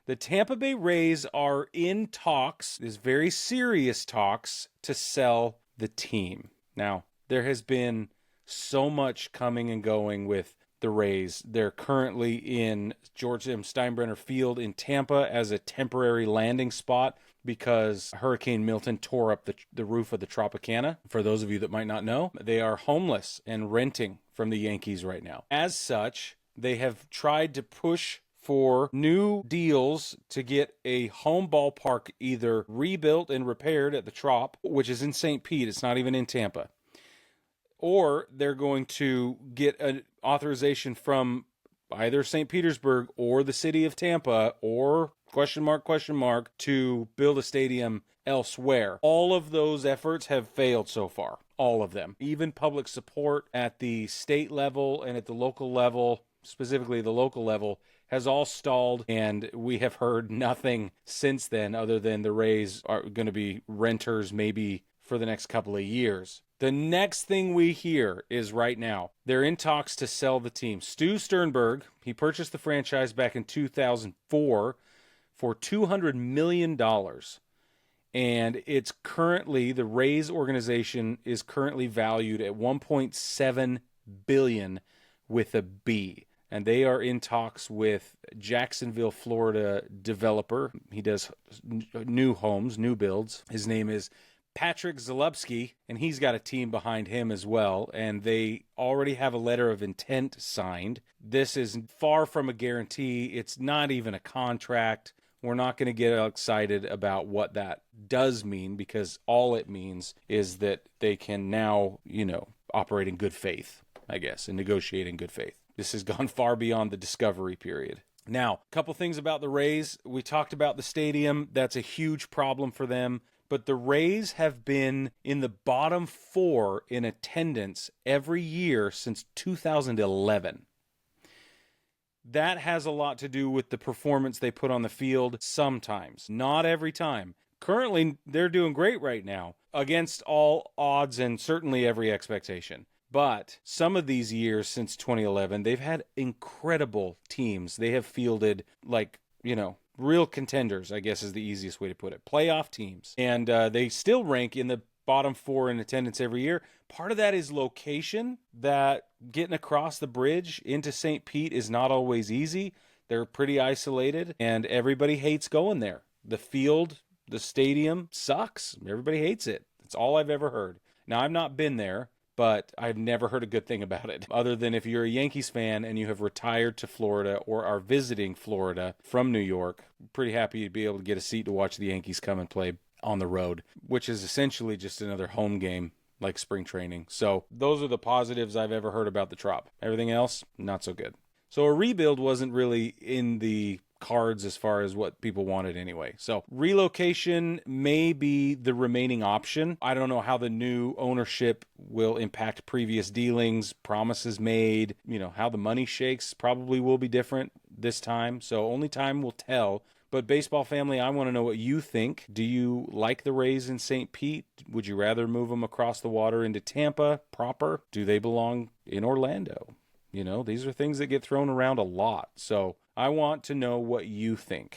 The Tampa Bay Rays are in talks, there's very serious talks, to sell the team. Now, there has been so much coming and going with the Rays. They're currently in George M. Steinbrenner Field in Tampa as a temporary landing spot because Hurricane Milton tore up the roof of the Tropicana. For those of you that might not know, they are homeless and renting from the Yankees right now. As such, they have tried to push for new deals to get a home ballpark either rebuilt and repaired at the Trop, which is in St. Pete. It's not even in Tampa. Or they're going to get an authorization from either St. Petersburg or the city of Tampa or ... to build a stadium elsewhere. All of those efforts have failed so far. All of them. Even public support at the state level and at the local level, specifically the local level, has all stalled, and we have heard nothing since then other than the Rays are going to be renters maybe for the next couple of years. The next thing we hear is right now, they're in talks to sell the team. Stu Sternberg, he purchased the franchise back in 2004 for $200 million. And it's currently, the Rays organization is currently valued at $1.7 billion with a B. And they are in talks with Jacksonville, Florida developer. He does new homes, new builds. His name is Patrick Zalupski, and he's got a team behind him as well, and they already have a letter of intent signed. This is far from a guarantee. It's not even a contract. We're not going to get excited about what that does mean, because all it means is that they can now, operate in good faith, I guess, and negotiate in good faith. This has gone far beyond the discovery period. Now, a couple things about the Rays. We talked about the stadium. That's a huge problem for them. But the Rays have been in the bottom 4 in attendance every year since 2011. That has a lot to do with the performance they put on the field sometimes, not every time. Currently, they're doing great right now against all odds and certainly every expectation. But some of these years since 2011, they've had incredible teams. They have fielded real contenders, I guess is the easiest way to put it. Playoff teams. And they still rank in the bottom 4 in attendance every year. Part of that is location, that getting across the bridge into St. Pete is not always easy. They're pretty isolated, and everybody hates going there. The field, the stadium sucks. Everybody hates it. That's all I've ever heard. Now, I've not been there, but I've never heard a good thing about it, other than if you're a Yankees fan and you have retired to Florida or are visiting Florida from New York. Pretty happy to be able to get a seat to watch the Yankees come and play on the road, which is essentially just another home game like spring training. So those are the positives I've ever heard about the Trop. Everything else, not so good. So a rebuild wasn't really in the cards as far as what people wanted anyway. So relocation may be the remaining option. I don't know how the new ownership will impact previous dealings, promises made, how the money shakes probably will be different this time. So only time will tell. But baseball family, I want to know what you think. Do you like the Rays in St. Pete? Would you rather move them across the water into Tampa proper? Do they belong in Orlando? These are things that get thrown around a lot. So I want to know what you think.